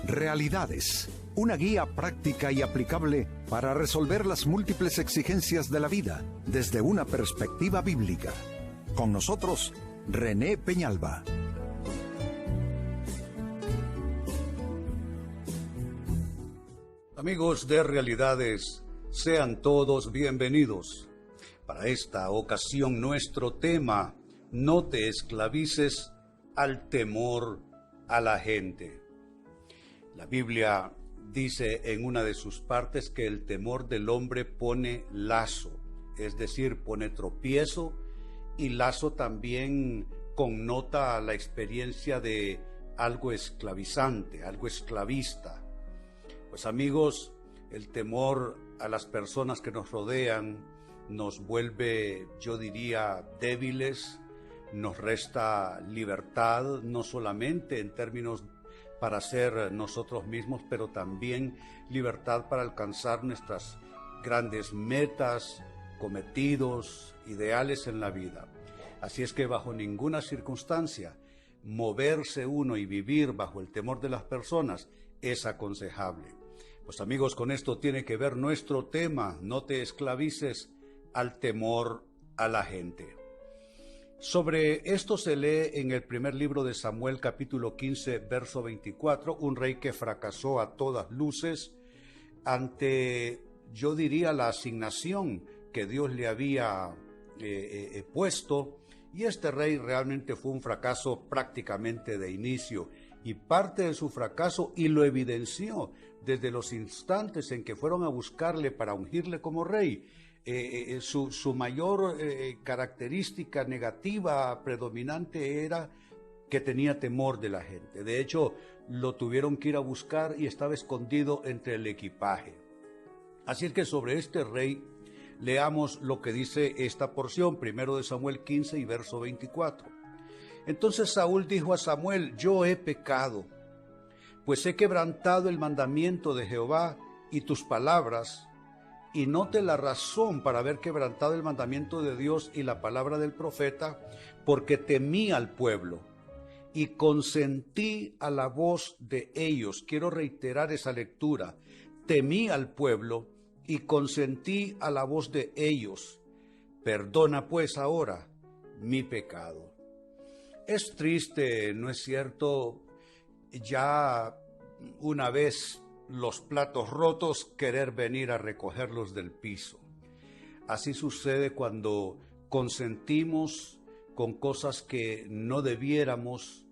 Realidades, una guía práctica y aplicable para resolver las múltiples exigencias de la vida desde una perspectiva bíblica. Con nosotros, René Peñalba. Amigos de Realidades, sean todos bienvenidos. Para esta ocasión nuestro tema, no te esclavices al temor a la gente. La Biblia dice en una de sus partes que el temor del hombre pone lazo, es decir, pone tropiezo, y lazo también connota la experiencia de algo esclavizante, algo esclavista. Pues amigos, el temor a las personas que nos rodean nos vuelve, yo diría, débiles, nos resta libertad, no solamente en términos para ser nosotros mismos, pero también libertad para alcanzar nuestras grandes metas, cometidos, ideales en la vida. Así es que bajo ninguna circunstancia moverse uno y vivir bajo el temor de las personas es aconsejable. Pues amigos, con esto tiene que ver nuestro tema, no te esclavices al temor a la gente. Sobre esto se lee en el primer libro de Samuel, capítulo 15, verso 24, un rey que fracasó a todas luces ante, yo diría, la asignación que Dios le había puesto, y este rey realmente fue un fracaso prácticamente de inicio, y parte de su fracaso, y lo evidenció desde los instantes en que fueron a buscarle para ungirle como rey. Su mayor característica negativa predominante era que tenía temor de la gente. De hecho, lo tuvieron que ir a buscar y estaba escondido entre el equipaje. Así es que sobre este rey leamos lo que dice esta porción, primero de Samuel 15 y verso 24. Entonces Saúl dijo a Samuel: yo he pecado, pues he quebrantado el mandamiento de Jehová y tus palabras. Y note la razón para haber quebrantado el mandamiento de Dios y la palabra del profeta, porque temí al pueblo y consentí a la voz de ellos. Quiero reiterar esa lectura. Temí al pueblo y consentí a la voz de ellos. Perdona pues ahora mi pecado. Es triste, ¿no es cierto? Ya una vez los platos rotos, querer venir a recogerlos del piso. Así sucede cuando consentimos con cosas que no debiéramos,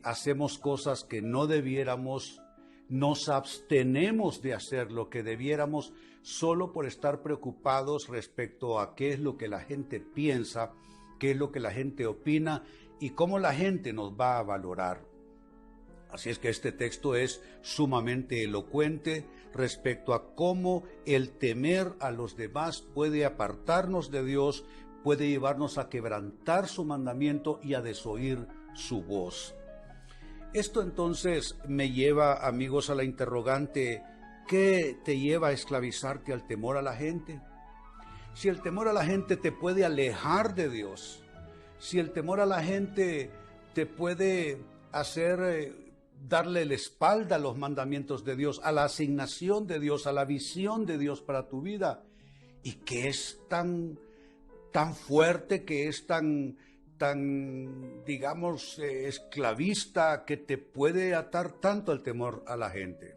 hacemos cosas que no debiéramos, nos abstenemos de hacer lo que debiéramos solo por estar preocupados respecto a qué es lo que la gente piensa, qué es lo que la gente opina y cómo la gente nos va a valorar. Así es que este texto es sumamente elocuente respecto a cómo el temer a los demás puede apartarnos de Dios, puede llevarnos a quebrantar su mandamiento y a desoír su voz. Esto entonces me lleva, amigos, a la interrogante: ¿qué te lleva a esclavizarte al temor a la gente? Si el temor a la gente te puede alejar de Dios, si el temor a la gente te puede hacer darle la espalda a los mandamientos de Dios, a la asignación de Dios, a la visión de Dios para tu vida, y que es tan fuerte, que es tan digamos, esclavista, que te puede atar tanto al temor a la gente.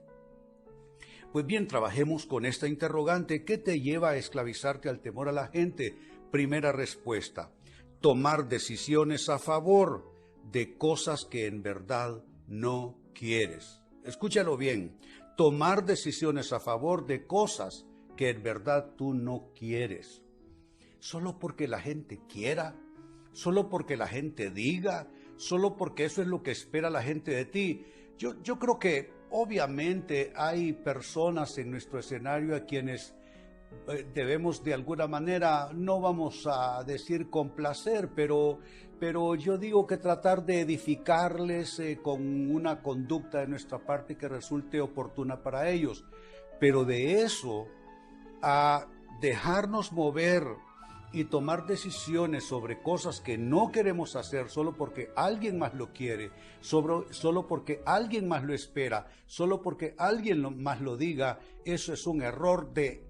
Pues bien, trabajemos con esta interrogante: ¿qué te lleva a esclavizarte al temor a la gente? Primera respuesta: tomar decisiones a favor de cosas que en verdad no quieres. Escúchalo bien: tomar decisiones a favor de cosas que en verdad tú no quieres. Solo porque la gente quiera, solo porque la gente diga, solo porque eso es lo que espera la gente de ti. Yo creo que obviamente hay personas en nuestro escenario a quienes debemos de alguna manera, no vamos a decir complacer, pero yo digo que tratar de edificarles con una conducta de nuestra parte que resulte oportuna para ellos. Pero de eso a dejarnos mover y tomar decisiones sobre cosas que no queremos hacer solo porque alguien más lo quiere, solo porque alguien más lo espera, solo porque alguien más lo diga, eso es un error de,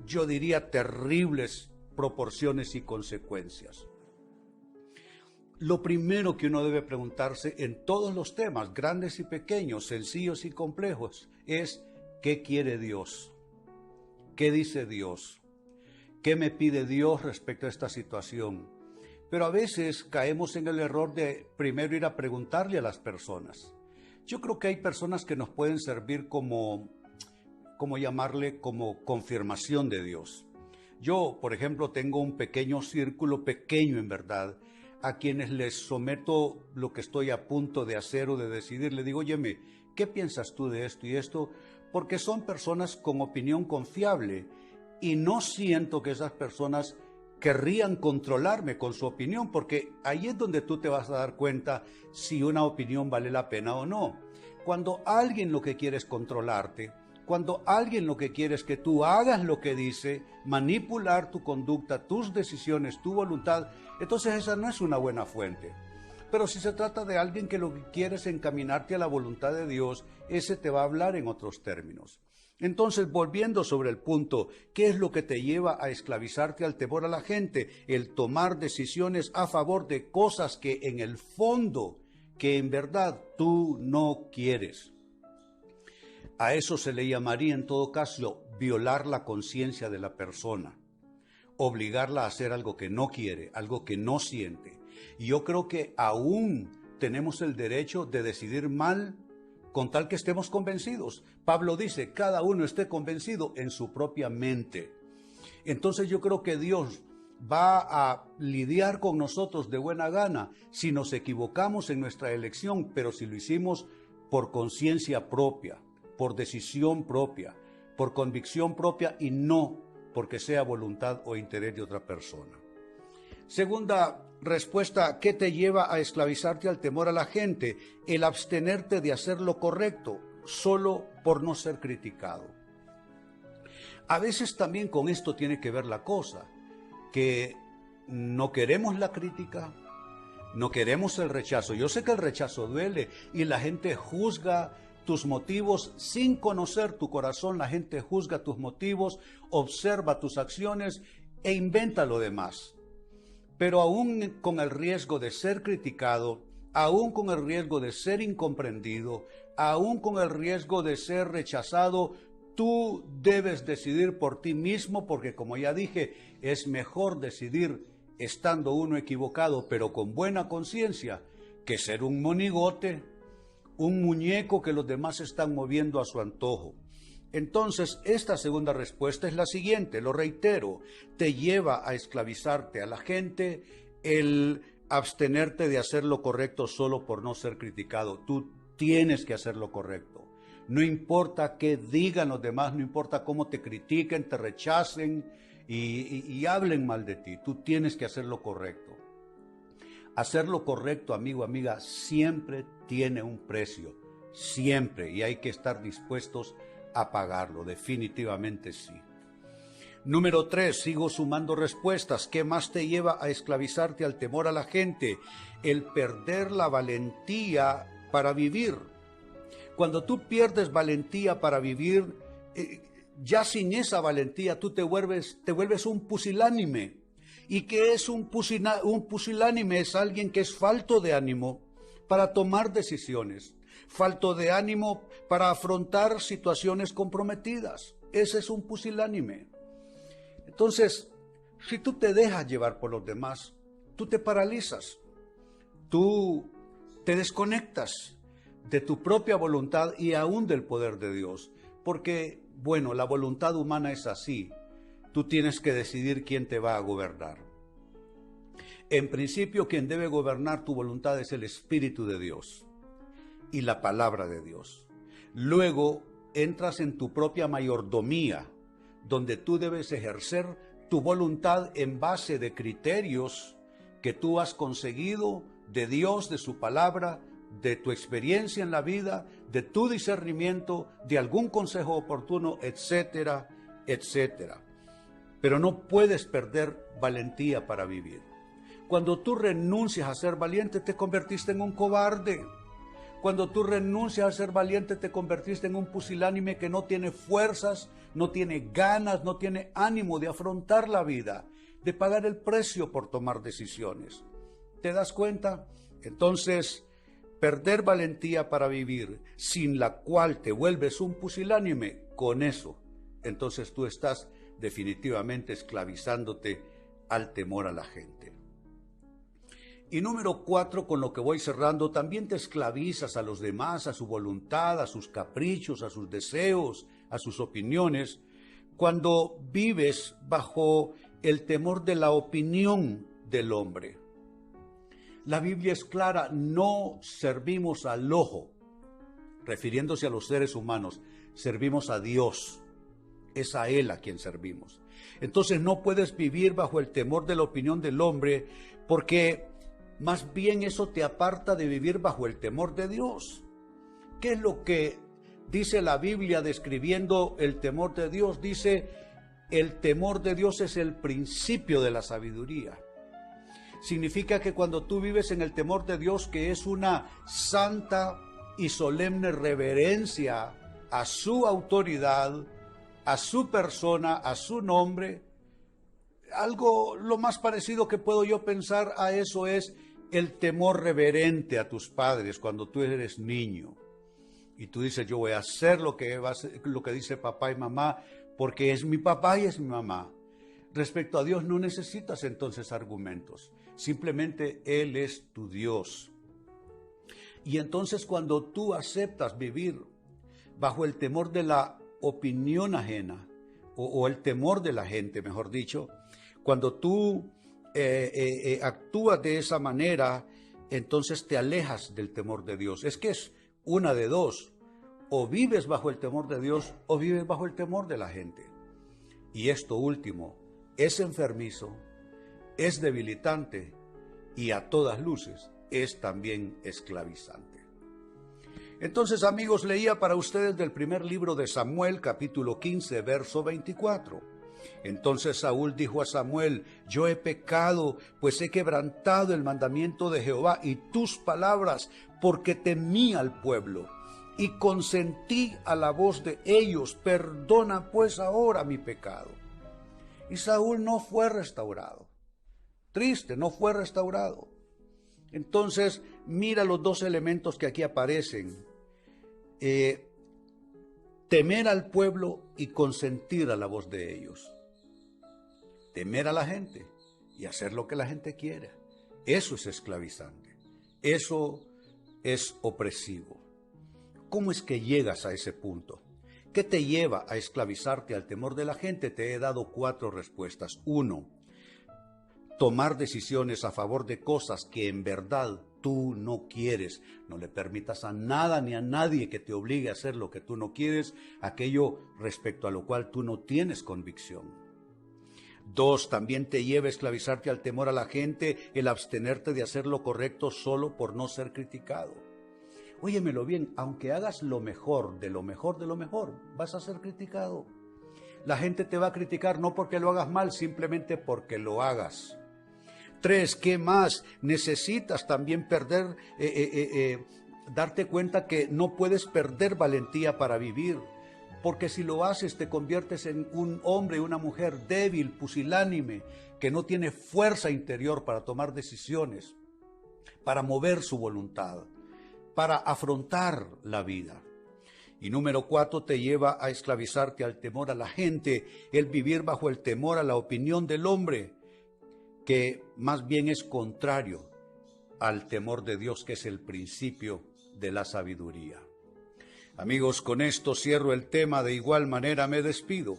yo diría, terribles proporciones y consecuencias. Lo primero que uno debe preguntarse en todos los temas, grandes y pequeños, sencillos y complejos, es ¿qué quiere Dios? ¿Qué dice Dios? ¿Qué me pide Dios respecto a esta situación? Pero a veces caemos en el error de primero ir a preguntarle a las personas. Yo creo que hay personas que nos pueden servir como llamarle, como confirmación de Dios. Yo, por ejemplo, tengo un pequeño círculo, pequeño en verdad, a quienes les someto lo que estoy a punto de hacer o de decidir. Le digo, óyeme, ¿qué piensas tú de esto y esto? Porque son personas con opinión confiable y no siento que esas personas querrían controlarme con su opinión, porque ahí es donde tú te vas a dar cuenta si una opinión vale la pena o no. Cuando alguien lo que quiere es controlarte, cuando alguien lo que quiere es que tú hagas lo que dice, manipular tu conducta, tus decisiones, tu voluntad, entonces esa no es una buena fuente. Pero si se trata de alguien que lo que quiere es encaminarte a la voluntad de Dios, ese te va a hablar en otros términos. Entonces, volviendo sobre el punto, ¿qué es lo que te lleva a esclavizarte al temor a la gente? El tomar decisiones a favor de cosas que en el fondo, que en verdad tú no quieres. A eso se le llamaría en todo caso violar la conciencia de la persona, obligarla a hacer algo que no quiere, algo que no siente. Y yo creo que aún tenemos el derecho de decidir mal con tal que estemos convencidos. Pablo dice, cada uno esté convencido en su propia mente. Entonces yo creo que Dios va a lidiar con nosotros de buena gana si nos equivocamos en nuestra elección, pero si lo hicimos por conciencia propia, por decisión propia, por convicción propia y no porque sea voluntad o interés de otra persona. Segunda respuesta, ¿qué te lleva a esclavizarte al temor a la gente? El abstenerte de hacer lo correcto, solo por no ser criticado. A veces también con esto tiene que ver la cosa, que no queremos la crítica, no queremos el rechazo. Yo sé que el rechazo duele y la gente juzga tus motivos sin conocer tu corazón, la gente juzga tus motivos, observa tus acciones e inventa lo demás. Pero aún con el riesgo de ser criticado, aún con el riesgo de ser incomprendido, aún con el riesgo de ser rechazado, tú debes decidir por ti mismo, porque como ya dije, es mejor decidir estando uno equivocado, pero con buena conciencia, que ser un monigote, un muñeco que los demás están moviendo a su antojo. Entonces, esta segunda respuesta es la siguiente, lo reitero, te lleva a esclavizarte a la gente el abstenerte de hacer lo correcto solo por no ser criticado. Tú tienes que hacer lo correcto. No importa qué digan los demás, no importa cómo te critiquen, te rechacen y hablen mal de ti. Tú tienes que hacer lo correcto. Hacer lo correcto, amigo, amiga, siempre tiene un precio, siempre, y hay que estar dispuestos a pagarlo, definitivamente sí. Número 3, sigo sumando respuestas. ¿Qué más te lleva a esclavizarte al temor a la gente? El perder la valentía para vivir. Cuando tú pierdes valentía para vivir, ya sin esa valentía tú te vuelves un pusilánime. ¿Y qué es un pusilánime? Es alguien que es falto de ánimo para tomar decisiones, falto de ánimo para afrontar situaciones comprometidas. Ese es un pusilánime. Entonces, si tú te dejas llevar por los demás, tú te paralizas, tú te desconectas de tu propia voluntad y aún del poder de Dios. Porque, bueno, la voluntad humana es así. Tú tienes que decidir quién te va a gobernar. En principio, quien debe gobernar tu voluntad es el Espíritu de Dios y la palabra de Dios. Luego entras en tu propia mayordomía, donde tú debes ejercer tu voluntad en base de criterios que tú has conseguido de Dios, de su palabra, de tu experiencia en la vida, de tu discernimiento, de algún consejo oportuno, etcétera, etcétera. pero no puedes perder valentía para vivir. Cuando tú renuncias a ser valiente, te convertiste en un cobarde. Cuando tú renuncias a ser valiente, te convertiste en un pusilánime que no tiene fuerzas, no tiene ganas, no tiene ánimo de afrontar la vida, de pagar el precio por tomar decisiones. ¿Te das cuenta? Entonces, perder valentía para vivir, sin la cual te vuelves un pusilánime, con eso, entonces tú estás definitivamente esclavizándote al temor a la gente. Y número 4, con lo que voy cerrando, también te esclavizas a los demás, a su voluntad, a sus caprichos, a sus deseos, a sus opiniones, cuando vives bajo el temor de la opinión del hombre. La Biblia es clara, no servimos al ojo, refiriéndose a los seres humanos, servimos a Dios, es a Él a quien servimos. Entonces no puedes vivir bajo el temor de la opinión del hombre, porque más bien eso te aparta de vivir bajo el temor de Dios. ¿Qué es lo que dice la Biblia describiendo el temor de Dios? Dice, el temor de Dios es el principio de la sabiduría. Significa que cuando tú vives en el temor de Dios, que es una santa y solemne reverencia a su autoridad, a su persona, a su nombre, lo más parecido que puedo yo pensar a eso es el temor reverente a tus padres cuando tú eres niño. Y tú dices, yo voy a hacer lo que dice papá y mamá, porque es mi papá y es mi mamá. Respecto a Dios no necesitas entonces argumentos. Simplemente Él es tu Dios. Y entonces cuando tú aceptas vivir bajo el temor de la opinión ajena, o el temor de la gente, mejor dicho, cuando tú actúas de esa manera, entonces te alejas del temor de Dios. Es que es una de dos: o vives bajo el temor de Dios o vives bajo el temor de la gente. Y esto último es enfermizo, es debilitante y a todas luces es también esclavizante. Entonces, amigos, leía para ustedes del primer libro de Samuel, capítulo 15, verso 24. Entonces Saúl dijo a Samuel, yo he pecado, pues he quebrantado el mandamiento de Jehová y tus palabras, porque temí al pueblo y consentí a la voz de ellos. Perdona pues ahora mi pecado. Y Saúl no fue restaurado. Triste, no fue restaurado. Entonces, mira los dos elementos que aquí aparecen. Temer al pueblo y consentir a la voz de ellos. Temer a la gente y hacer lo que la gente quiera. Eso es esclavizante. Eso es opresivo. ¿Cómo es que llegas a ese punto? ¿Qué te lleva a esclavizarte al temor de la gente? Te he dado 4 respuestas. 1, tomar decisiones a favor de cosas que en verdad tú no quieres. No le permitas a nada ni a nadie que te obligue a hacer lo que tú no quieres, aquello respecto a lo cual tú no tienes convicción. 2, también te lleva a esclavizarte al temor a la gente, el abstenerte de hacer lo correcto solo por no ser criticado. Óyemelo bien, aunque hagas lo mejor, de lo mejor, de lo mejor, vas a ser criticado. La gente te va a criticar no porque lo hagas mal, simplemente porque lo hagas. 3, ¿qué más? Necesitas también darte cuenta que no puedes perder valentía para vivir, porque si lo haces te conviertes en un hombre y una mujer débil, pusilánime, que no tiene fuerza interior para tomar decisiones, para mover su voluntad, para afrontar la vida. Y número 4, te lleva a esclavizarte al temor a la gente, el vivir bajo el temor a la opinión del hombre, que más bien es contrario al temor de Dios, que es el principio de la sabiduría. Amigos, con esto cierro el tema, de igual manera me despido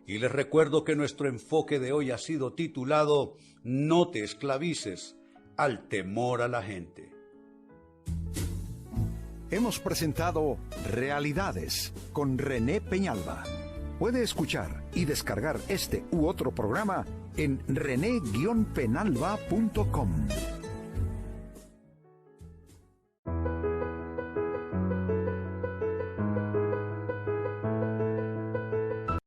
y les recuerdo que nuestro enfoque de hoy ha sido titulado No te esclavices al temor a la gente. Hemos presentado Realidades con René Peñalba. Puede escuchar y descargar este u otro programa en rene-penalba.com.